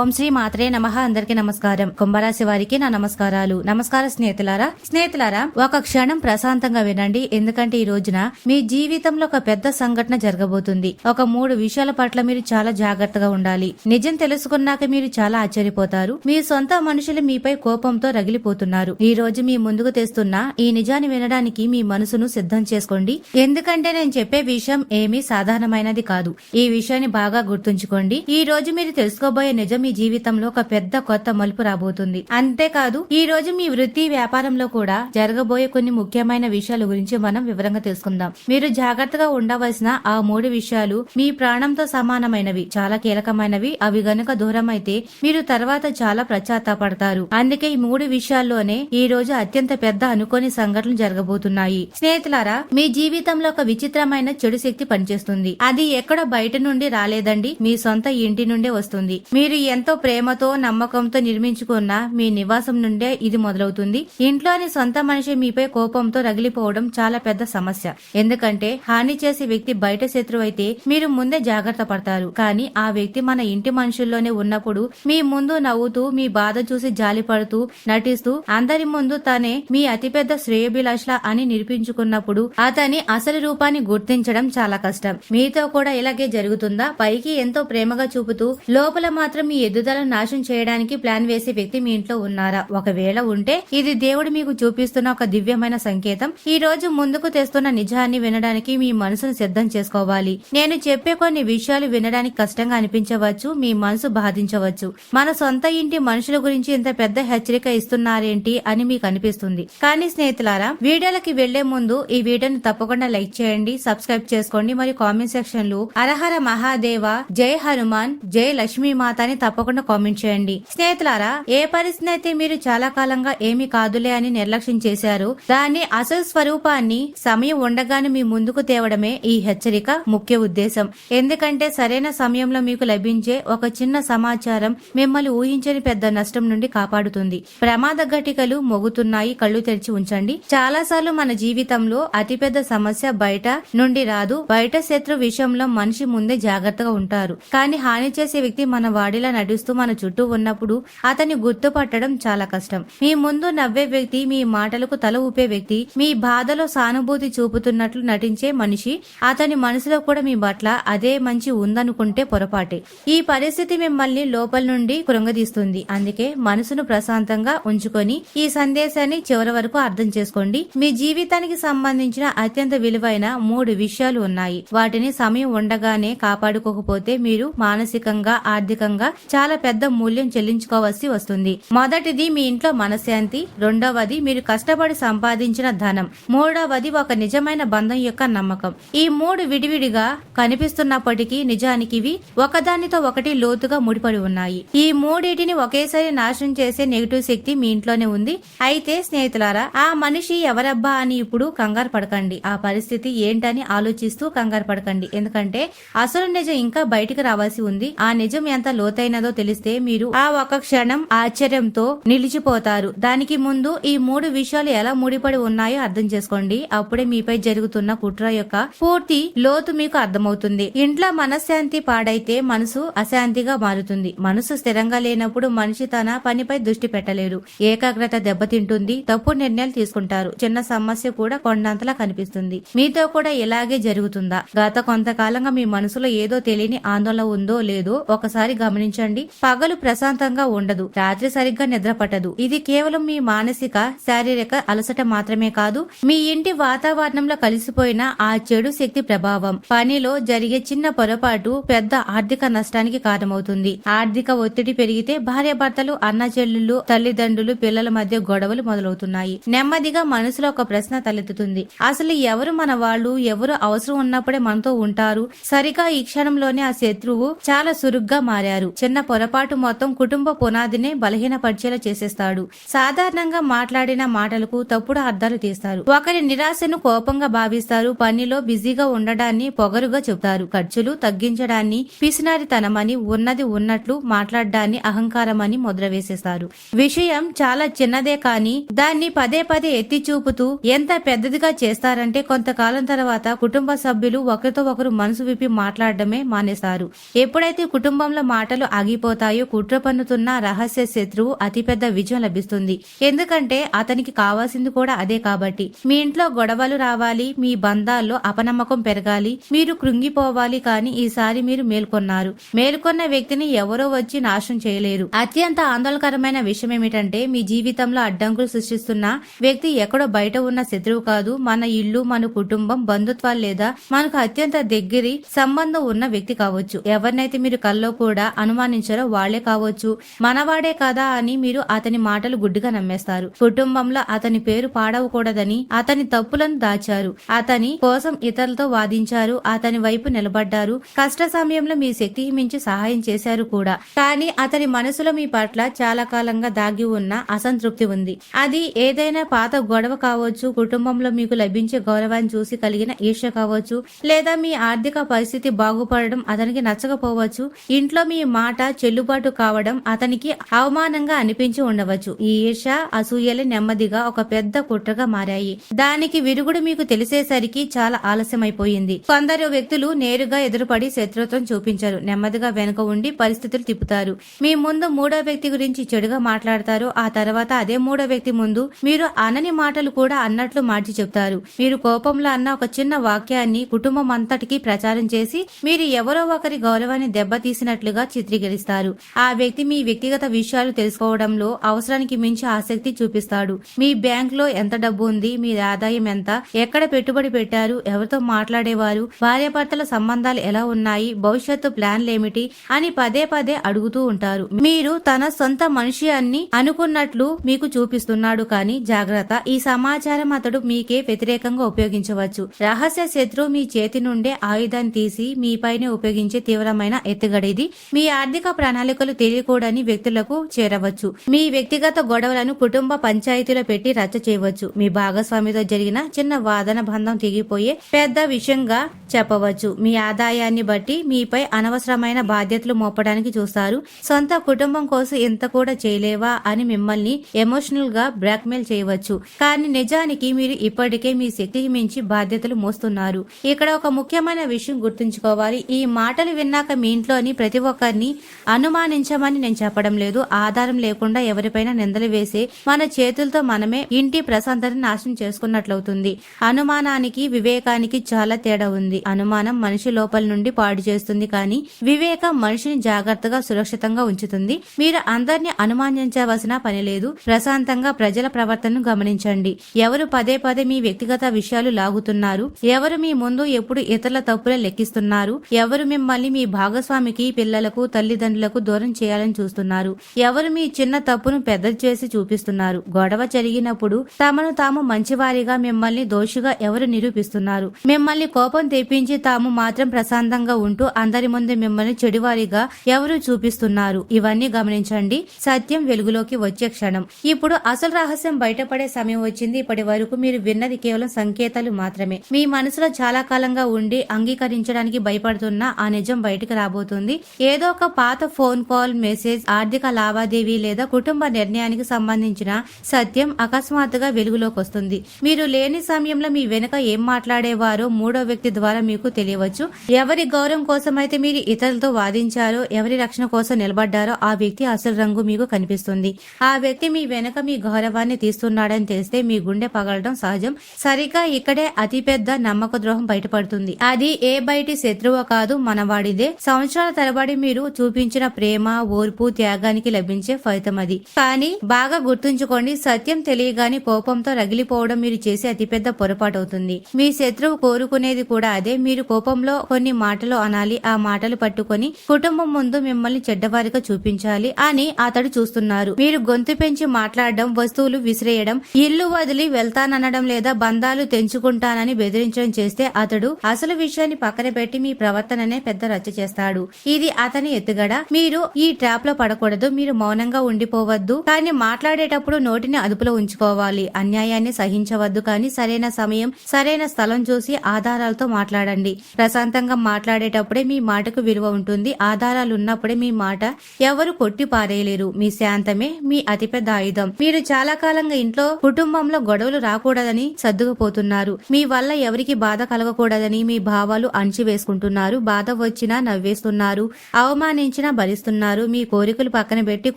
ఓం శ్రీ మాత్రే నమః. అందరికీ నమస్కారం. కుంభరాశి వారికి నా నమస్కారాలు. నమస్కారం స్నేహితులారా, ఒక క్షణం ప్రశాంతంగా వినండి. ఎందుకంటే ఈ రోజున మీ జీవితంలో ఒక పెద్ద సంఘటన జరగబోతుంది. ఒక 3 విషయాల పట్ల మీరు చాలా జాగ్రత్తగా ఉండాలి. నిజం తెలుసుకున్నాక మీరు చాలా ఆశ్చర్యపోతారు. మీ సొంత మనుషులు మీపై కోపంతో రగిలిపోతున్నారు. ఈ రోజు మీ ముందుకు తెస్తున్న ఈ నిజాన్ని వినడానికి మీ మనసును సిద్ధం చేసుకోండి. ఎందుకంటే నేను చెప్పే విషయం ఏమీ సాధారణమైనది కాదు. ఈ విషయాన్ని బాగా గుర్తుంచుకోండి. ఈ రోజు మీరు తెలుసుకోబోయే నిజం మీ జీవితంలో ఒక పెద్ద కొత్త మలుపు రాబోతుంది. అంతేకాదు ఈ రోజు మీ వృత్తి వ్యాపారంలో కూడా జరగబోయే కొన్ని ముఖ్యమైన విషయాల గురించి మనం వివరంగా తెలుసుకుందాం. మీరు జాగ్రత్తగా ఉండవలసిన ఆ 3 విషయాలు మీ ప్రాణంతో సమానమైనవి, చాలా కీలకమైనవి. అవి గనుక దూరం అయితే మీరు తర్వాత చాలా పశ్చాత్తాపడతారు. అందుకే ఈ 3 విషయాల్లోనే ఈ రోజు అత్యంత పెద్ద అనుకోని సంఘటనలు జరగబోతున్నాయి. స్నేహితులారా, మీ జీవితంలో ఒక విచిత్రమైన చెడు శక్తి పనిచేస్తుంది. అది ఎక్కడ బయట నుండి రాలేదండి, మీ సొంత ఇంటి నుండే వస్తుంది. మీరు ఎంతో ప్రేమతో నమ్మకంతో నిర్మించుకున్న మీ నివాసం నుండే ఇది మొదలవుతుంది. ఇంట్లోని సొంత మనిషి మీపై కోపంతో రగిలిపోవడం చాలా పెద్ద సమస్య. ఎందుకంటే హాని చేసే వ్యక్తి బయట శత్రువు అయితే మీరు ముందే జాగ్రత్త పడతారు. కానీ ఆ వ్యక్తి మన ఇంటి మనుషుల్లోనే ఉన్నప్పుడు మీ ముందు నవ్వుతూ మీ బాధ చూసి జాలిపడుతూ నటిస్తూ అందరి ముందు తనే మీ అతిపెద్ద శ్రేయోభిలాష అని నిరూపించుకున్నప్పుడు అతని అసలు రూపాన్ని గుర్తించడం చాలా కష్టం. మీతో కూడా ఇలాగే జరుగుతుందా? పైకి ఎంతో ప్రేమగా చూపుతూ లోపల మాత్రం మీ ఎదుగుదలను నాశనం చేయడానికి ప్లాన్ వేసే వ్యక్తి మీ ఇంట్లో ఉన్నారా? ఒకవేళ ఉంటే ఇది దేవుడు మీకు చూపిస్తున్న ఒక దివ్యమైన సంకేతం. ఈ రోజు ముందుకు తెస్తున్న నిజాన్ని వినడానికి మీ మనసును సిద్ధం చేసుకోవాలి. నేను చెప్పే కొన్ని విషయాలు వినడానికి కష్టంగా అనిపించవచ్చు, మీ మనసు బాధించవచ్చు. మన సొంత ఇంటి మనుషుల గురించి ఇంత పెద్ద హెచ్చరిక ఇస్తున్నారేంటి అని మీకు అనిపిస్తుంది. కానీ స్నేహితులారా, వీడియోలకి వెళ్లే ముందు ఈ వీడియోని తప్పకుండా లైక్ చేయండి, సబ్స్క్రైబ్ చేసుకోండి. మరియు కామెంట్ సెక్షన్ లో హరహర మహాదేవ, జై హనుమాన్, జై లక్ష్మీ మాత అని తప్పకుండా కామెంట్ చేయండి. స్నేహితులారా, ఏ పరిస్థితి అయితే మీరు చాలా కాలంగా ఏమీ కాదులే అని నిర్లక్ష్యం చేశారు, దాని అసలు స్వరూపాన్ని సమయం ఉండగానే మీ ముందుకు తేవడమే ఈ హెచ్చరిక ముఖ్య ఉద్దేశం. ఎందుకంటే సరైన సమయంలో మీకు లభించే ఒక చిన్న సమాచారం మిమ్మల్ని ఊహించని పెద్ద నష్టం నుండి కాపాడుతుంది. ప్రమాద ఘటికలు మోగుతున్నాయి, కళ్ళు తెరిచి ఉంచండి. చాలా సార్లు మన జీవితంలో అతిపెద్ద సమస్య బయట నుండి రాదు. బయట శత్రు విషయంలో మనిషి ముందే జాగ్రత్తగా ఉంటారు. కానీ హాని చేసే వ్యక్తి మన వాడిలా నడుస్తూ మన చుట్టూ ఉన్నప్పుడు అతన్ని గుర్తుపట్టడం చాలా కష్టం. మీ ముందు నవ్వే వ్యక్తి, మీ మాటలకు తల ఊపే వ్యక్తి, మీ బాధలో సానుభూతి చూపుతున్నట్లు నటించే మనిషి, అతని మనసులో కూడా మీ పట్ల అదే మంచి ఉందనుకుంటే పొరపాటే. ఈ పరిస్థితి మిమ్మల్ని లోపల నుండి కృంగదీస్తుంది. అందుకే మనసును ప్రశాంతంగా ఉంచుకొని ఈ సందేశాన్ని చివరి వరకు అర్థం చేసుకోండి. మీ జీవితానికి సంబంధించిన అత్యంత విలువైన 3 విషయాలు ఉన్నాయి. వాటిని సమయం ఉండగానే కాపాడుకోకపోతే మీరు మానసికంగా, ఆర్థికంగా చాలా పెద్ద మూల్యం చెల్లించుకోవాల్సి వస్తుంది. మొదటిది మీ ఇంట్లో మనశ్శాంతి, రెండవది మీరు కష్టపడి సంపాదించిన ధనం, మూడవది ఒక నిజమైన బంధం యొక్క నమ్మకం. ఈ 3 విడివిడిగా కనిపిస్తున్నప్పటికీ నిజానికి ఇవి ఒకదానితో ఒకటి లోతుగా ముడిపడి ఉన్నాయి. ఈ 3 ఒకేసారి నాశనం చేసే నెగిటివ్ శక్తి మీ ఇంట్లోనే ఉంది. అయితే స్నేహితులారా, ఆ మనిషి ఎవరబ్బా అని ఇప్పుడు కంగారు పడకండి. ఆ పరిస్థితి ఏంటని ఆలోచిస్తూ కంగారు పడకండి. ఎందుకంటే అసలు నిజం ఇంకా బయటికి రావాల్సి ఉంది. ఆ నిజం ఎంత లోతైనదో తెలిస్తే మీరు ఆ ఒక క్షణం ఆశ్చర్యంతో నిలిచిపోతారు. దానికి ముందు ఈ 3 విషయాలు ఎలా ముడిపడి ఉన్నాయో అర్థం చేసుకోండి. అప్పుడే మీపై జరుగుతున్న కుట్ర యొక్క పూర్తి లోతు మీకు అర్థమవుతుంది. ఇంట్లో మనశ్శాంతి పాడైతే మనసు అశాంతిగా మారుతుంది. మనసు స్థిరంగా లేనప్పుడు మనిషి తన పనిపై దృష్టి పెట్టలేరు. ఏకాగ్రత దెబ్బతింటుంది. తప్పుడు నిర్ణయాలు తీసుకుంటారు. చిన్న సమస్య కూడా కొండంతలా కనిపిస్తుంది. మీతో కూడా ఇలాగే జరుగుతుందా? గత కొంతకాలంగా మీ మనసులో ఏదో తెలియని ఆందోళన ఉందో లేదో ఒకసారి గమనించండి. పగలు ప్రశాంతంగా ఉండదు, రాత్రి సరిగ్గా నిద్ర పట్టదు. ఇది కేవలం మీ మానసిక, శారీరక అలసట మాత్రమే కాదు, మీ ఇంటి వాతావరణంలో కలిసిపోయిన ఆ చెడు శక్తి ప్రభావం. పనిలో జరిగే చిన్న పొరపాటు పెద్ద ఆర్థిక నష్టానికి కారణమవుతుంది. ఆర్థిక ఒత్తిడి పెరిగితే భార్యాభర్తలు, అన్న చెల్లెళ్ళు, తల్లిదండ్రులు, పిల్లల మధ్య గొడవలు మొదలవుతున్నాయి. నెమ్మదిగా మనసులో ఒక ప్రశ్న తలెత్తుతుంది. అసలు ఎవరు మన వాళ్ళు? ఎవరు అవసరం ఉన్నప్పుడే మనతో ఉంటారు? సరిగా ఈ క్షణంలోనే ఆ శత్రువు చాలా సురుగ్గా మారారు. చిన్న పొరపాటు మొత్తం కుటుంబ పునాదిని బలహీనపరిచేలా చేసేస్తాడు. సాధారణంగా మాట్లాడిన మాటలకు తప్పుడు అర్థాలు తీస్తారు. ఒకరి నిరాశను కోపంగా భావిస్తారు. పనిలో బిజీగా ఉండడాన్ని పొగరుగా చెబుతారు. ఖర్చులు తగ్గించడాన్ని పిసినారితనమని, ఉన్నది ఉన్నట్లు మాట్లాడడాన్ని అహంకారమని ముద్ర వేసేస్తారు. విషయం చాలా చిన్నదే కానీ దాన్ని పదే పదే ఎత్తి చూపుతూ ఎంత పెద్దదిగా చేస్తారంటే కొంతకాలం తర్వాత కుటుంబ సభ్యులు ఒకరితో ఒకరు మనసు విప్పి మాట్లాడడమే మానేస్తారు. ఎప్పుడైతే కుటుంబంలో మాటలు ఆగి ఆగిపోతాయో, కుట్ర పన్నుతున్న రహస్య శత్రువు అతిపెద్ద విజయం లభిస్తుంది. ఎందుకంటే అతనికి కావాల్సింది కూడా అదే కాబట్టి. మీ ఇంట్లో గొడవలు రావాలి, మీ బంధాల్లో అపనమ్మకం పెరగాలి, మీరు కృంగిపోవాలి. కానీ ఈసారి మీరు మేల్కొన్నారు. మేల్కొన్న వ్యక్తిని ఎవరో వచ్చి నాశనం చేయలేరు. అత్యంత ఆందోళనకరమైన విషయం ఏమిటంటే మీ జీవితంలో అడ్డంకులు సృష్టిస్తున్న వ్యక్తి ఎక్కడో బయట ఉన్న శత్రువు కాదు. మన ఇల్లు, మన కుటుంబం, బంధుత్వాలు లేదా మనకు అత్యంత దగ్గరి సంబంధం ఉన్న వ్యక్తి కావచ్చు. ఎవరినైతే మీరు కల్లో కూడా అనుమానించారో వాళ్లే కావచ్చు. మనవాడే కదా అని మీరు అతని మాటలు గుడ్డిగా నమ్మేస్తారు. కుటుంబంలో అతని పేరు పాడవకూడదని అతని తప్పులను దాచారు. అతని కోసం ఇతరులతో వాదించారు. అతని వైపు నిలబడ్డారు. కష్ట సమయంలో మీ శక్తికి మించి సహాయం చేశారు కూడా. కానీ అతని మనసులో మీ పట్ల చాలా కాలంగా దాగి ఉన్న అసంతృప్తి ఉంది. అది ఏదైనా పాత గొడవ కావచ్చు, కుటుంబంలో మీకు లభించే గౌరవాన్ని చూసి కలిగిన ఈర్ష్య కావచ్చు, లేదా మీ ఆర్థిక పరిస్థితి బాగుపడడం అతనికి నచ్చకపోవచ్చు. ఇంట్లో మీ మాట చెల్లుబాటు కావడం అతనికి అవమానంగా అనిపించి ఉండవచ్చు. ఈ ఈర్ష్య, అసూయలు నెమ్మదిగా ఒక పెద్ద కుట్రగా మారాయి. దానికి విరుగుడు మీకు తెలిసేసరికి చాలా ఆలస్యమైపోయింది. కొందరు వ్యక్తులు నేరుగా ఎదురుపడి శత్రుత్వం చూపించారు. నెమ్మదిగా వెనుక ఉండి పరిస్థితులు తిప్పుతారు. మీ ముందు మూడో వ్యక్తి గురించి చెడుగా మాట్లాడతారు. ఆ తర్వాత అదే మూడో వ్యక్తి ముందు మీరు అనని మాటలు కూడా అన్నట్లు మార్చి చెప్తారు. మీరు కోపంలో అన్న ఒక చిన్న వాక్యాన్ని కుటుంబం అంతటికి ప్రచారం చేసి మీరు ఎవరో ఒకరి గౌరవాన్ని దెబ్బతీసినట్లుగా చిత్రీకరిస్తారు. ఆ వ్యక్తి మీ వ్యక్తిగత విషయాలు తెలుసుకోవడంలో అవసరానికి మించి ఆసక్తి చూపిస్తాడు. మీ బ్యాంక్ లో ఎంత డబ్బు ఉంది, మీ ఆదాయం ఎంత, ఎక్కడ పెట్టుబడి పెట్టారు, ఎవరితో మాట్లాడేవారు, భార్యాభర్తల సంబంధాలు ఎలా ఉన్నాయి, భవిష్యత్తు ప్లాన్లేమిటి అని పదే పదే అడుగుతూ ఉంటారు. మీరు తన సొంత మనిషి అని అనుకున్నట్లు మీకు చూపిస్తున్నాడు. కానీ జాగ్రత్త, ఈ సమాచారం అతడు మీకే వ్యతిరేకంగా ఉపయోగించవచ్చు. రహస్య శత్రువు మీ చేతి నుండే ఆయుధాన్ని తీసి మీపైనే ఉపయోగించే తీవ్రమైన ఎత్తుగడిది. మీ ఆర్థిక ప్రణాళికలు తెలియకూడని వ్యక్తులకు చేరవచ్చు. మీ వ్యక్తిగత గొడవలను కుటుంబ పంచాయతీలో పెట్టి రచ్చ చేయవచ్చు. మీ భాగస్వామితో జరిగిన చిన్న వాదన బంధం తెగిపోయే పెద్ద విషయంగా చెప్పవచ్చు. మీ ఆదాయాన్ని బట్టి మీపై అనవసరమైన బాధ్యతలు మోపడానికి చూస్తారు. సొంత కుటుంబం కోసం ఇంత కూడా చేయలేవా అని మిమ్మల్ని ఎమోషనల్ గా బ్లాక్మెయిల్ చేయవచ్చు. కానీ నిజానికి మీరు ఇప్పటికే మీ శక్తికి మించి బాధ్యతలు మోస్తున్నారు. ఇక్కడ ఒక ముఖ్యమైన విషయం గుర్తుంచుకోవాలి. ఈ మాటలు విన్నాక మీ ఇంట్లోని ప్రతి ఒక్కరిని అనుమానించమని నేను చెప్పడం లేదు. ఆధారం లేకుండా ఎవరిపైన నిందలు వేసే మన చేతులతో మనమే ఇంటి ప్రశాంతతను నాశనం చేసుకున్నట్లవుతుంది. అనుమానానికి వివేకానికి చాలా తేడా ఉంది. అనుమానం మనిషి లోపల నుండి పాడు చేస్తుంది, కానీ వివేకం మనిషిని జాగ్రత్తగా సురక్షితంగా ఉంచుతుంది. మీరు అందరినీ అనుమానించవలసిన పని లేదు. ప్రశాంతంగా ప్రజల ప్రవర్తనను గమనించండి. ఎవరు పదే పదే మీ వ్యక్తిగత విషయాలు లాగుతున్నారు, ఎవరు మీ ముందు ఎప్పుడు ఇతరుల తప్పులే లెక్కిస్తున్నారు, ఎవరు మిమ్మల్ని మీ భాగస్వామికి, పిల్లలకు, తల్లిదండ్రులకు దూరం చేయాలని చూస్తున్నారు, ఎవరు మీ చిన్న తప్పును పెద్ద చేసి చూపిస్తున్నారు. గొడవ జరిగినప్పుడు తమను తాము మంచివారిగా, మిమ్మల్ని దోషిగా ఎవరు నిరూపిస్తున్నారు. మిమ్మల్ని కోపం తెప్పించి తాము మాత్రం ప్రశాంతంగా ఉంటూ అందరి ముందు మిమ్మల్ని చెడువారిగా ఎవరు చూపిస్తున్నారు. ఇవన్నీ గమనించండి. సత్యం వెలుగులోకి వచ్చే క్షణం. ఇప్పుడు అసలు రహస్యం బయటపడే సమయం వచ్చింది. ఇప్పటి వరకు మీరు విన్నది కేవలం సంకేతాలు మాత్రమే. మీ మనసులో చాలా కాలంగా ఉండి అంగీకరించడానికి భయపడుతున్న ఆ నిజం బయటకు రాబోతుంది. ఏదో ఒక పాత ఫోన్ కాల్, మెసేజ్, ఆర్థిక లావాదేవీ లేదా కుటుంబ నిర్ణయానికి సంబంధించిన సత్యం అకస్మాత్తుగా వెలుగులోకి వస్తుంది. మీరు లేని సమయంలో మీ వెనుక ఏం మాట్లాడేవారో మూడో వ్యక్తి ద్వారా మీకు తెలియవచ్చు. ఎవరి గౌరవం కోసమైతే మీరు ఇతరులతో వాదించారో, ఎవరి రక్షణ కోసం నిలబడ్డారో ఆ వ్యక్తి అసలు రంగు మీకు కనిపిస్తుంది. ఆ వ్యక్తి మీ వెనుక మీ గౌరవాన్ని తీస్తున్నాడని తెలిస్తే మీ గుండె పగలడం సహజం. సరిగ్గా ఇక్కడే అతిపెద్ద నమ్మక ద్రోహం బయటపడుతుంది. అది ఏ బయటి శత్రువు కాదు, మనవాడిదే. సంవత్సరాల తరబడి మీరు చూపించిన ప్రేమ, ఓర్పు, త్యాగానికి లభించే ఫలితం అది. కానీ బాగా గుర్తుంచుకోండి, సత్యం తెలియగాని కోపంతో రగిలిపోవడం మీరు చేసే అతిపెద్ద పొరపాటు అవుతుంది. మీ శత్రువు కోరుకునేది కూడా అదే. మీరు కోపంలో కొన్ని మాటలు అనాలి, ఆ మాటలు పట్టుకొని కుటుంబం ముందు మిమ్మల్ని చెడ్డవారిగా చూపించాలి అని అతడు చూస్తున్నారు. మీరు గొంతు పెంచి మాట్లాడడం, వస్తువులు విసిరేయడం, ఇల్లు వదిలి వెళ్తాననడం లేదా బంధాలు తెంచుకుంటానని బెదిరించడం చేస్తే అతడు అసలు విషయాన్ని పక్కన పెట్టి మీ ప్రవర్తననే పెద్ద రచ్చ చేస్తాడు. ఇది అతని ఎత్తుగడ. మీరు ఈ ట్రాప్ లో పడకూడదు. మీరు మౌనంగా ఉండిపోవద్దు, కానీ మాట్లాడేటప్పుడు నోటిని అదుపులో ఉంచుకోవాలి. అన్యాయాన్ని సహించవద్దు, కానీ సరైన సమయం, సరైన స్థలం చూసి ఆధారాలతో మాట్లాడండి. ప్రశాంతంగా మాట్లాడేటప్పుడే మీ మాటకు విలువ ఉంటుంది. ఆధారాలు ఉన్నప్పుడే మీ మాట ఎవరు కొట్టి పారేయలేరు. మీ శాంతమే మీ అతిపెద్ద ఆయుధం. మీరు చాలా కాలంగా ఇంట్లో, కుటుంబంలో గొడవలు రాకూడదని సర్దుకుపోతున్నారు. మీ వల్ల ఎవరికి బాధ కలగకూడదని మీ భావాలు అణిచివేసుకుంటున్నారు. బాధ వచ్చినా నవ్వేస్తున్నారు, అవమానించి అవమానించినా భరిస్తున్నారు. మీ కోరికలు పక్కన పెట్టి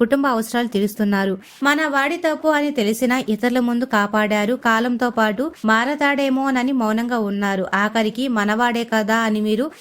కుటుంబ అవసరాలు తీరుస్తున్నారు. మన వాడి తప్పు అని తెలిసినా ఇతరుల ముందు కాపాడారు. కాలంతో పాటు మారతాడేమోనని మౌనంగా ఉన్నారు. ఆఖరికి మనవాడే కదా అని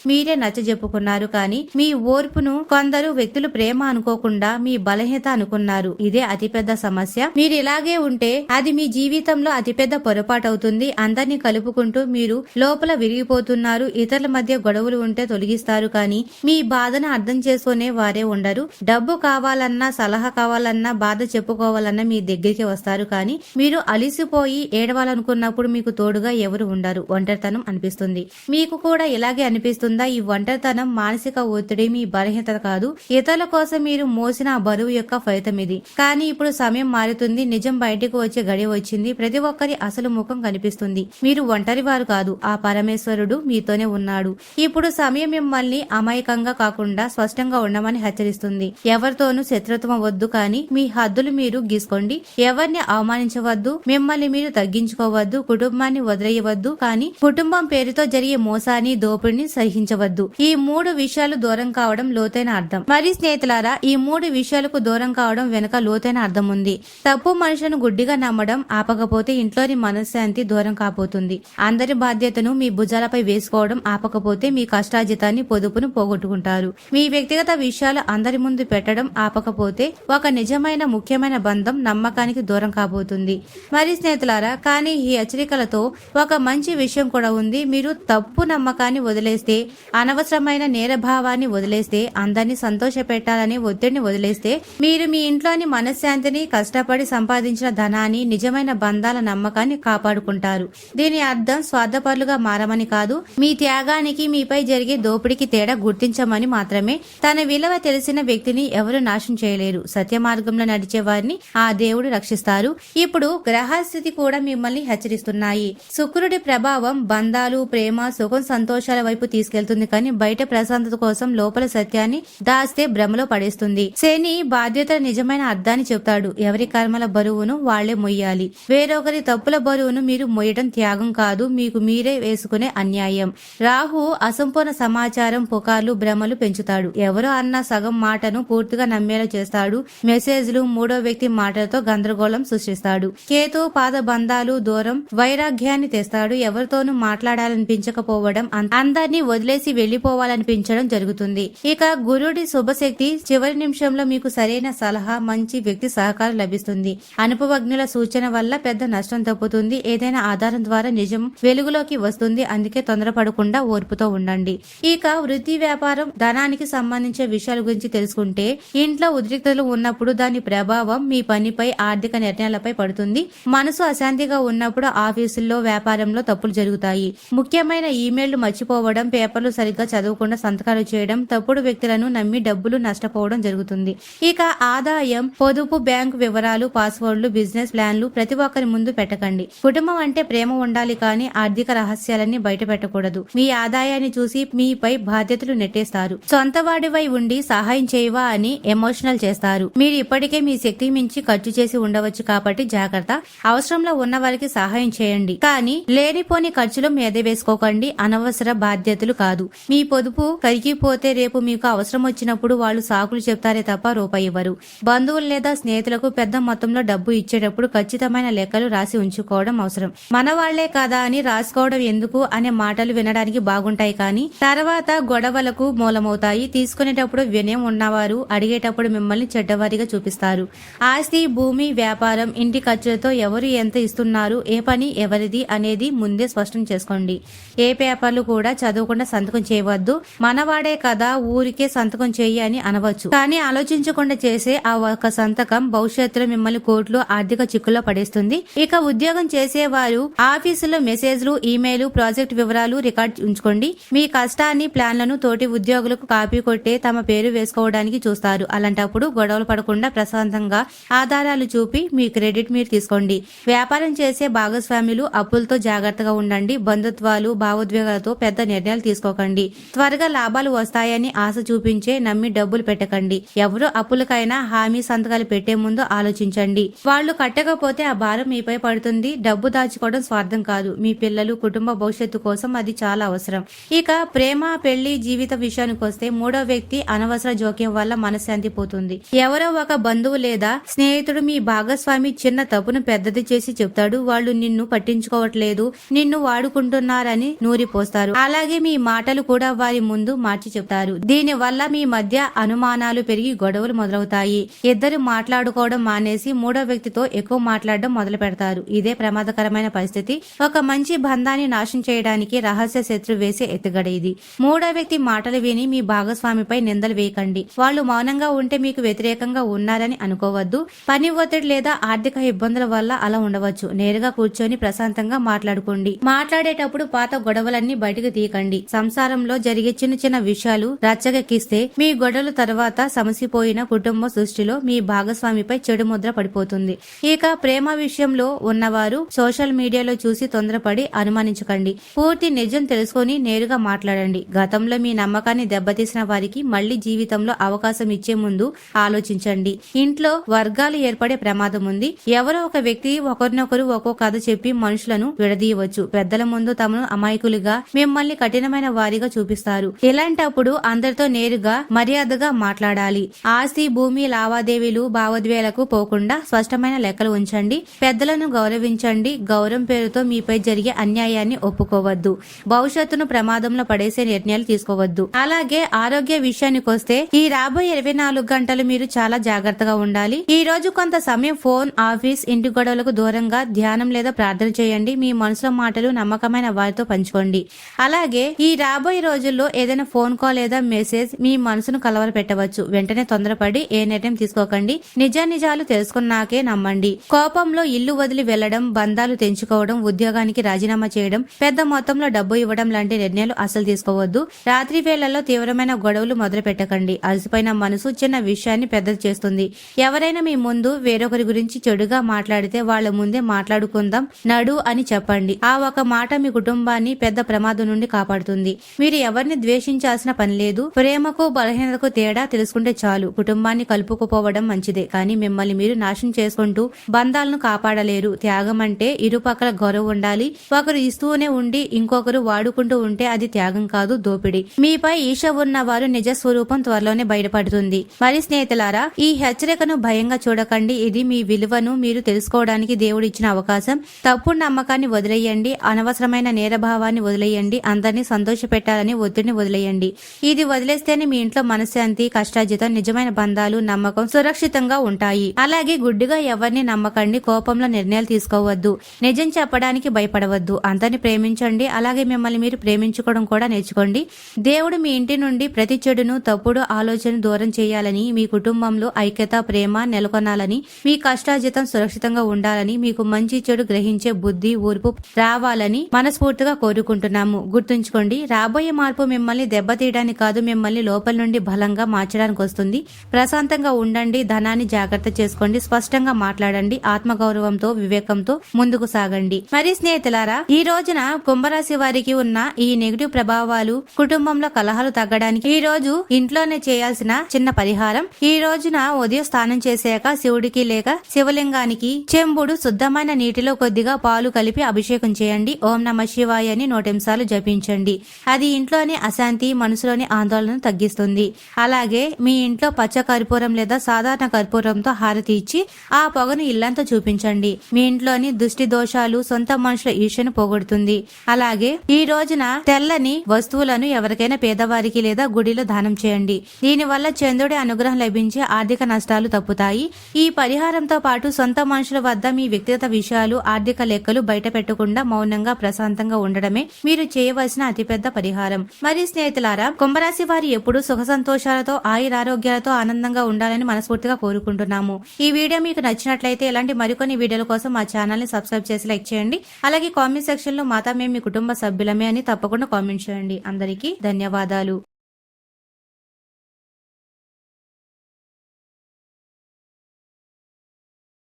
మీరే నచ్చజెప్పుకున్నారు. కానీ మీ ఓర్పును కొందరు వ్యక్తులు ప్రేమ అనుకోకుండా మీ బలహీనత అనుకున్నారు. ఇదే అతిపెద్ద సమస్య. మీరు ఇలాగే ఉంటే అది మీ జీవితంలో అతిపెద్ద పొరపాటు అవుతుంది. అందరినీ కలుపుకుంటూ మీరు లోపల విరిగిపోతున్నారు. ఇతరుల మధ్య గొడవలు ఉంటే తొలగిస్తారు, కానీ మీ బాధను అర్థం చేసుకునే వారే ఉండరు. డబ్బు కావాలన్నా, సలహా కావాలన్నా, బాధ చెప్పుకోవాలన్నా మీ దగ్గరికి వస్తారు. కానీ మీరు అలిసిపోయి ఏడవాలనుకున్నప్పుడు మీకు తోడుగా ఎవరు ఉండరు. ఒంటరితనం అనిపిస్తుంది. మీకు కూడా ఇలాగే అనిపిస్తుందా? ఈ ఒంటరితనం మానసిక ఒత్తిడి, మీ బలహీనత కాదు. ఇతరుల కోసం మీరు మోసిన ఆ బరువు యొక్క ఫలితం ఇది. కానీ ఇప్పుడు సమయం మారుతుంది. నిజం బయటకు వచ్చే గడియ వచ్చింది. ప్రతి ఒక్కరి అసలు ముఖం కనిపిస్తుంది. మీరు ఒంటరి వారు కాదు. ఆ పరమేశ్వరుడు మీతోనే ఉన్నాడు. ఇప్పుడు సమయం మిమ్మల్ని అమాయకంగా కాకుండా స్పష్టంగా ఉండమని హెచ్చరిస్తుంది. ఎవరితోనూ శత్రుత్వం వద్దు, కానీ మీ హద్దులు మీరు గీసుకోండి. ఎవరిని అవమానించవద్దు, మిమ్మల్ని మీరు తగ్గించుకోవద్దు, కుటుంబాన్ని వదిలేయవద్దు, కానీ కుటుంబం పేరుతో జరిగే మోసాన్ని, దోపిడిని సహించవద్దు. ఈ 3 విషయాలు దూరం కావడం లోతైన అర్థం. మరి స్నేహితులారా, ఈ 3 విషయాలకు దూరం కావడం వెనుక లోతైన అర్థం ఉంది. తప్పు మనుషులను గుడ్డిగా నమ్మడం ఆపకపోతే ఇంట్లోని మనశ్శాంతి దూరం కాబోతుంది. అందరి బాధ్యతను మీ భుజాలపై వేసుకోవడం ఆపకపోతే మీ కష్టాజితాన్ని, పొదుపును పోగొట్టుకుంటారు. మీ వ్యక్తిగత విషయాలు అందరి ముందు పెట్టడం ఆపకపోతే ఒక నిజమైన ముఖ్యమైన బంధం నమ్మకానికి దూరం కాబోతుంది. మరి స్నేహితులారా, కానీ ఈ హెచ్చరికలతో ఒక మంచి విషయం కూడా ఉంది. మీరు తప్పు నమ్మకాన్ని వదిలేస్తే, అనవసరమైన నేరభావాన్ని వదిలేస్తే, అందరినీ సంతోష పెట్టాలనే ఒత్తిడిని వదిలేస్తే, మీరు మీ ఇంట్లోని మనశ్శాంతిని, కష్టపడి సంపాదించిన ధనాన్ని, నిజమైన బంధాల నమ్మకాన్ని కాపాడుకుంటారు. దీని అర్థం స్వార్థపరులుగా మారమని కాదు, మీ త్యాగానికి, మీపై జరిగే దోపిడికి తేడా గుర్తించమని మాత్రమే. తన విలువ తెలిసిన వ్యక్తిని ఎవరు నాశనం చేయలేరు. సత్య మార్గంలో నడిచే వారిని ఆ దేవుడు రక్షిస్తారు. ఇప్పుడు గ్రహస్థితి కూడా మిమ్మల్ని హెచ్చరిస్తున్నాయి. శుక్రుడి ప్రభావం బంధాలు, ప్రేమ, సుఖం, సంతోషాల వైపు తీసుకెళ్తుంది. కానీ బయట ప్రశాంతత కోసం లోపల సత్యాన్ని దాస్తే భ్రమలో పడేస్తుంది. శని బాధ్యతల నిజమైన అర్థాన్ని చెప్తాడు. ఎవరి కర్మల బరువును వాళ్లే మొయ్యాలి. వేరొకరి తప్పుల బరువును మీరు మొయ్యడం త్యాగం కాదు, మీకు మీరే వేసుకునే అన్యాయం. రాహు అసంపూర్ణ సమాచారం, పుకార్లు, భ్రమలు పెంచుతాడు. ఎవరో అన్న సగం మాటను పూర్తిగా నమ్మేలా చేస్తాడు. మెసేజ్లు, మూడో వ్యక్తి మాటలతో గందరగోళం సృష్టిస్తాడు. కేతు పాద బంధాలు, దూరం, వైరాగ్యాన్ని తెస్తాడు. ఎవరితోనూ మాట్లాడాలనిపించకపోవడం, అందరినీ వదిలేసి వెళ్లిపోవాలనిపించడం జరుగుతుంది. ఇక గురుడి శుభశక్తి చివరి నిమిషంలో మీకు సరైన సలహా, మంచి వ్యక్తి సహకారం లభిస్తుంది. అనుభవజ్ఞుల సూచన వల్ల పెద్ద నష్టం తప్పుతుంది. ఏదైనా ఆధారం ద్వారా నిజం వెలుగులోకి వస్తుంది. అందుకే తొందరపడకుండా ఓర్పుతో ఉండండి. ఇక వృత్తి, వ్యాపారం, ధనానికి సంబంధించిన విషయాల గురించి తెలుసుకుంటే, ఇంట్లో ఉద్రిక్తతలు ఉన్నప్పుడు దాని ప్రభావం మీ పనిపై, ఆర్థిక నిర్ణయాలపై పడుతుంది. మనసు అశాంతిగా ఉన్నప్పుడు ఆఫీసుల్లో, వ్యాపారంలో తప్పులు జరుగుతాయి. ముఖ్యమైన ఈమెయిల్లు మర్చిపోవడం, పేపర్లు సరిగ్గా చదవకుండా సంతకాలు చేయడం, తప్పుడు వ్యక్తులను నమ్మి డబ్బులు నష్టపోవడం జరుగుతుంది. ఇక ఆదాయం, పొదుపు, బ్యాంకు వివరాలు, పాస్వర్డ్లు, బిజినెస్ ప్లాన్లు ప్రతి ఒక్కరి ముందు పెట్టకండి. కుటుంబం అంటే ప్రేమ ఉండాలి, కానీ ఆర్థిక రహస్యాలన్నీ బయట పెట్టకూడదు. మీ ఆదాయాన్ని చూసి మీపై బాధ్యతలు నెట్టేస్తారు. సొంత వాడివై ఉండి సహాయం చేయవా అని ఎమోషనల్ చేస్తారు. మీరు ఇప్పటికే మీ శక్తి మించి ఖర్చు చేసి ఉండవచ్చు, కాబట్టి జాగ్రత్త. అవసరంలో ఉన్న వారికి సహాయం చేయండి, కానీ లేనిపోని ఖర్చులు మీద వేసుకోకండి. అనవసర బాధ్యతలు కాదు. మీ పొదుపు కరిగిపోతే రేపు మీకు అవసరం వచ్చినప్పుడు వాళ్ళు సాకులు చెప్తారే తప్ప రూపాయి ఇవ్వరు. బంధువులు లేదా స్నేహితులకు పెద్ద మొత్తంలో డబ్బు ఇచ్చేటప్పుడు ఖచ్చితమైన లెక్కలు రాసి ఉంచుకోవడం అవసరం. మన వాళ్లే కదా అని రాసుకోవడం ఎందుకు అనే మాటలు వినడానికి బాగుంటాయి, కానీ తర్వాత గొడవలకు మూలమవుతాయి. తీసుకునేటప్పుడు వినయం ఉన్నవారు అడిగేటప్పుడు మిమ్మల్ని చెడ్డవారిగా చూపిస్తారు. ఆస్తి, భూమి, వ్యాపారం, ఇంటి ఖర్చులతో ఎవరు ఎంత ఇస్తున్నారు, ఏ పని ఎవరిది అనేది ముందే స్పష్టం చేసుకోండి. ఏ పేపర్లు కూడా చదవకుండా సంతకం చేయవద్దు. మనవాడే కదా ఊరికే సంతకం చేయి అని అనవచ్చు, కానీ ఆలోచించకుండా చేసే ఆ ఒక సంతకం భవిష్యత్తులో మిమ్మల్ని కోర్టులో, ఆర్థిక చిక్కుల్లో పడేస్తుంది. ఇక ఉద్యోగం చేసేవారు ఆఫీసులో మెసేజ్లు, ఈమెయిల్, ప్రాజెక్ట్ వివరాలు రికార్డ్ ఉంచుకోండి. మీ కష్టాన్ని, ప్లాన్లను తోటి ఉద్యోగులకు కాపీ కొట్టే తమ పేరు వేసుకోవడానికి చూస్తారు. అలాంటప్పుడు గొడవలు పడకుండా ప్రశాంతంగా ఆధారాలు చూపి మీ క్రెడిట్ మీరు తీసుకోండి. వ్యాపారం చేసే భాగస్వాములు అప్పులతో జాగ్రత్తగా ఉండండి. బంధుత్వాలు, భావోద్వేగాలతో పెద్ద నిర్ణయాలు తీసుకోకండి. త్వరగా లాభాలు వస్తాయని ఆశ చూపించే నమ్మి డబ్బులు పెట్టకండి. ఎవరు అప్పులకైనా హామీ సంతకాలు పెట్టే ముందు ఆలోచించండి. వాళ్ళు కట్టకపోతే ఆ భారం మీపై పడుతుంది. డబ్బు దాచుకోవడం స్వార్థం కాదు, మీ పిల్లలు, కుటుంబ భవిష్యత్తు కోసం అది చాలా అవసరం. ఇక ప్రేమ, పెళ్లి, జీవిత విషయానికి వస్తే మూడో వ్యక్తి అనవసర జోక్యం వల్ల మనశ్శాంతి పోతుంది. ఎవరో ఒక బంధువు లేదా స్నేహితుడు మీ భాగస్వామి చిన్న తప్పును పెద్దది చేసి చెప్తాడు. వాళ్ళు నిన్ను పట్టించుకోవట్లేదు, నిన్ను వాడుకుంటున్నారని నూరిపోస్తారు. అలాగే మీ మాటలు కూడా వారి ముందు మార్చి చెప్తారు. దీని వల్ల మీ మధ్య అనుమానాలు పెరిగి గొడవలు మొదలవుతాయి. ఇద్దరు మాట్లాడుకోవడం మానేసి మూడో వ్యక్తితో ఎక్కువ మాట్లాడడం మొదలు పెడతారు. ఇదే ప్రమాదకరమైన పరిస్థితి. ఒక మంచి బంధాన్ని నాశనం చేయడానికి రహస్య శత్రు వేసే ఎత్తుగడ ఇది. మూడో వ్యక్తి మాటలు విని మీ భాగస్వామిపై నిందలు వేయకండి. వాళ్ళు మౌనంగా ఉంటే మీకు వ్యతిరేకంగా ఉన్నారని అనుకోవద్దు. పని ఒత్తిడి లేదా ఆర్థిక ఇబ్బందుల వల్ల అలా ఉండవచ్చు. నేరుగా కూర్చొని ప్రశాంతంగా మాట్లాడుకోండి. మాట్లాడేటప్పుడు పాత గొడవలన్నీ బయటకు తీయకండి. సంసారంలో జరిగే చిన్న చిన్న విషయాలు రచ్చగెక్కిస్తే మీ గొడవల తర్వాత సమసిపోయిన కుటుంబ సృష్టిలో మీ భాగస్వామిపై చెడు ముద్ర పడిపోతుంది. ఇక ప్రేమ విషయంలో ఉన్నవారు సోషల్ మీడియాలో చూసి తొందరపడి అనుమానించకండి. పూర్తి నిజం తెలుసుకొని నేరుగా మాట్లాడండి. గతంలో మీ నమ్మకాన్ని దెబ్బతీసిన వారికి మళ్లీ జీవితంలో అవకాశం ఇచ్చే ముందు ఆలోచించండి. ఇంట్లో వర్గాలు ఏర్పడే ప్రమాదం ఉంది. ఎవరో ఒక వ్యక్తి ఒకరినొకరు ఒక్కో కథ చెప్పి మనుషులను విడదీయవచ్చు. పెద్దల ముందు తమను అమాయకులుగా, మిమ్మల్ని కఠినమైన వారిగా చూపిస్తారు. ఇలాంటప్పుడు అందరితో నేరుగా మర్యాదగా మాట్లాడాలి. ఆస్తి, భూమి లావాదేవీలు భావోద్వేలకు పోకుండా స్పష్టమైన లెక్కలు ఉంచండి. పెద్దలను గౌరవించండి. గౌరవం పేరుతో మీపై జరిగే అన్యాయాన్ని ఒప్పుకోవద్దు. భవిష్యత్తును ప్రమాదంలో పడేసే నిర్ణయాలు తీసుకోవద్దు. అలాగే ఆరోగ్య విషయానికొస్తే ఈ రాబోయే 24 గంటలు మీరు చాలా జాగ్రత్తగా ఉండాలి. ఈ రోజు కొంత సమయం ఫోన్, ఆఫీస్, ఇంటి గొడవలకు దూరంగా ధ్యానం లేదా ప్రార్థన చేయండి. మీ మనసులో మాటలు నమ్మకమైన వారితో పంచుకోండి. అలాగే ఈ రాబోయే రోజుల్లో ఏదైనా ఫోన్ కాల్ లేదా మెసేజ్ మీ మనసును కలవర పెట్టవచ్చు. వెంటనే తొందరపడి ఏ నిర్ణయం తీసుకోకండి. నిజానిజాలు తెలుసుకున్నాకే నమ్మండి. కోపంలో ఇల్లు వదిలి వెళ్లడం, బంధాలు తెంచుకోవడం, ఉద్యోగానికి రాజీనామా చేయడం, పెద్ద మొత్తంలో డబ్బు ఇవ్వడం లాంటి నిర్ణయాలు అసలు తీసుకోవద్దు. రాత్రి వేళల్లో తీవ్రమైన గొడవలు మొదలు పెట్టకండి. అలసిపోయిన మనసు చిన్న విషయాన్ని పెద్దది చేస్తుంది. ఎవరైనా మీ ముందు వేరొకరి గురించి చెడుగా మాట్లాడితే వాళ్ల ముందే మాట్లాడుకుందాం నడు అని చెప్పండి. ఆ ఒక మాట మీ కుటుంబాన్ని పెద్ద ప్రమాదం నుండి కాపాడుతుంది. మీరు ఎవరిని ద్వేషించాల్సిన పని లేదు. ప్రేమకు బలహీనతకు తేడా తెలుసుకుంటే చాలు. కుటుంబాన్ని కలుపుకుపోవడం మంచిదే, కానీ మిమ్మల్ని మీరు నాశనం చేసుకుంటూ బంధాలను కాపాడలేరు. త్యాగం అంటే ఇరుపక్కల గౌరవం ఉండాలి. ఒకరు ఇస్తూనే ఉండి ఇంకొకరు వాడుకుంటూ ఉంటే అది త్యాగం కాదు, దోపిడీ. మీపై ఈశ ఉన్న వారు నిజ స్వరూపం త్వరలోనే బయటపడుతుంది. మరి స్నేహితులారా, ఈ హెచ్చరికను భయంగా చూడకండి. ఇది మీ విలువను మీరు తెలుసుకోవడానికి దేవుడు ఇచ్చిన అవకాశం. తప్పుడు నమ్మకాన్ని వదిలేయండి. అనవసరమైన నేరభావాన్ని వదిలేయండి. అందరినీ సంతోష పెట్టాలని ఒత్తిడిని వదిలేయండి. ఇది వదిలేస్తేనే మీ ఇంట్లో మనశ్శాంతి, కష్టార్జితం, నిజమైన బంధాలు, నమ్మకం సురక్షితంగా ఉంటాయి. అలాగే గుడ్డిగా ఎవరిని నమ్మకండి. కోపంలో నిర్ణయాలు తీసుకోవద్దు. నిజం చెప్పడానికి భయపడవద్దు. అందరిని ప్రేమించండి. అలాగే మిమ్మల్ని మీరు ప్రేమించుకోవడం కూడా నేర్చుకోండి. దేవుడు మీ ఇంటి నుండి ప్రతి చెడును, తప్పుడు ఆలోచన దూరం చేయాలని, మీ కుటుంబంలో ఐక్యత, ప్రేమ నెలకొనాలని, మీ కష్టార్జితం సురక్షితంగా ఉండాలని, మీకు మంచి చెడు గ్రహించే బుద్ధి, ఊర్పు రావాలని మనస్ఫూర్తిగా కోరుకుంటున్నాము. గుర్తుంచుకోండి, రాబోయే మార్పు మిమ్మల్ని దెబ్బతీయడానికి కాదు, మిమ్మల్ని లోపల నుండి బలంగా మార్చడానికి వస్తుంది. ప్రశాంతంగా ఉండండి. ధనాన్ని జాగ్రత్త చేసుకోండి. స్పష్టంగా మాట్లాడండి. ఆత్మగౌరవంతో, వివేకంతో ముందుకు సాగండి. మరి స్నేహితులారా, ఈ రోజున కుంభరాశి వారికి ఉన్న ఈ నెగిటివ్ ప్రభావాలు, కుటుంబంలో కలహాలు తగ్గడానికి ఈ రోజు ఇంట్లోనే చేయాల్సిన చిన్న పరిహారం. ఈ రోజున ఉదయం స్నానం చేశాక శివుడికి లేక శివలింగానికి చెంబుడు శుద్ధమైన నీటిలో కొద్దిగా పాలు కలిపి అభిషేకం చేయండి. ఓం నమ శివాయ అని 100 సార్లు జపించండి. అది ఇంట్లోని అశాంతి, మనసులోని ఆందోళనను తగ్గిస్తుంది. అలాగే మీ ఇంట్లో పచ్చ కర్పూరం లేదా సాధారణ కర్పూరంతో హారతి ఇచ్చి ఆ పొగను ఇల్లంతా చూపించండి. మీ ఇంట్లోని దుష్టి దోషాలు, సొంత మనుషుల ఈర్ష్యను పోగొడుతుంది. అలాగే ఈ రోజున తెల్లని వస్తువులను ఎవరికైనా పేదవారికి లేదా గుడిలో దానం చేయండి. దీనివల్ల చంద్రుడి అనుగ్రహం లభించి ఆర్థిక నష్టాలు తప్పుతాయి. ఈ పరిహారంతో పాటు సొంత మనుషుల వద్ద మీ వ్యక్తిగత విషయాలు, ఆర్థిక లెక్కలు బయట పెట్టకుండా మౌనంగా ప్రశాంతంగా ఉండడమే మీరు చేయవలసిన అతిపెద్ద పరిహారం. మరి స్నేహితులారా, కుంభరాశి వారి ఎప్పుడూ సుఖ సంతోషాలతో, ఆయురారోగ్యాలతో ఆనందంగా ఉండాలని మనస్ఫూర్తిగా కోరుకుంటున్నాము. ఈ వీడియో మీకు నచ్చినట్లయితే ఇలాంటి మరికొన్ని వీడియోల కోసం మా ఛానల్ ని సబ్స్క్రైబ్ చేసి లైక్ చేయండి. అలాగే కామెంట్ సెక్షన్ లో మాతా మేము మీ కుటుంబ సభ్యులమే అని తప్పకుండా కామెంట్ చేయండి. అందరికీ ధన్యవాదాలు.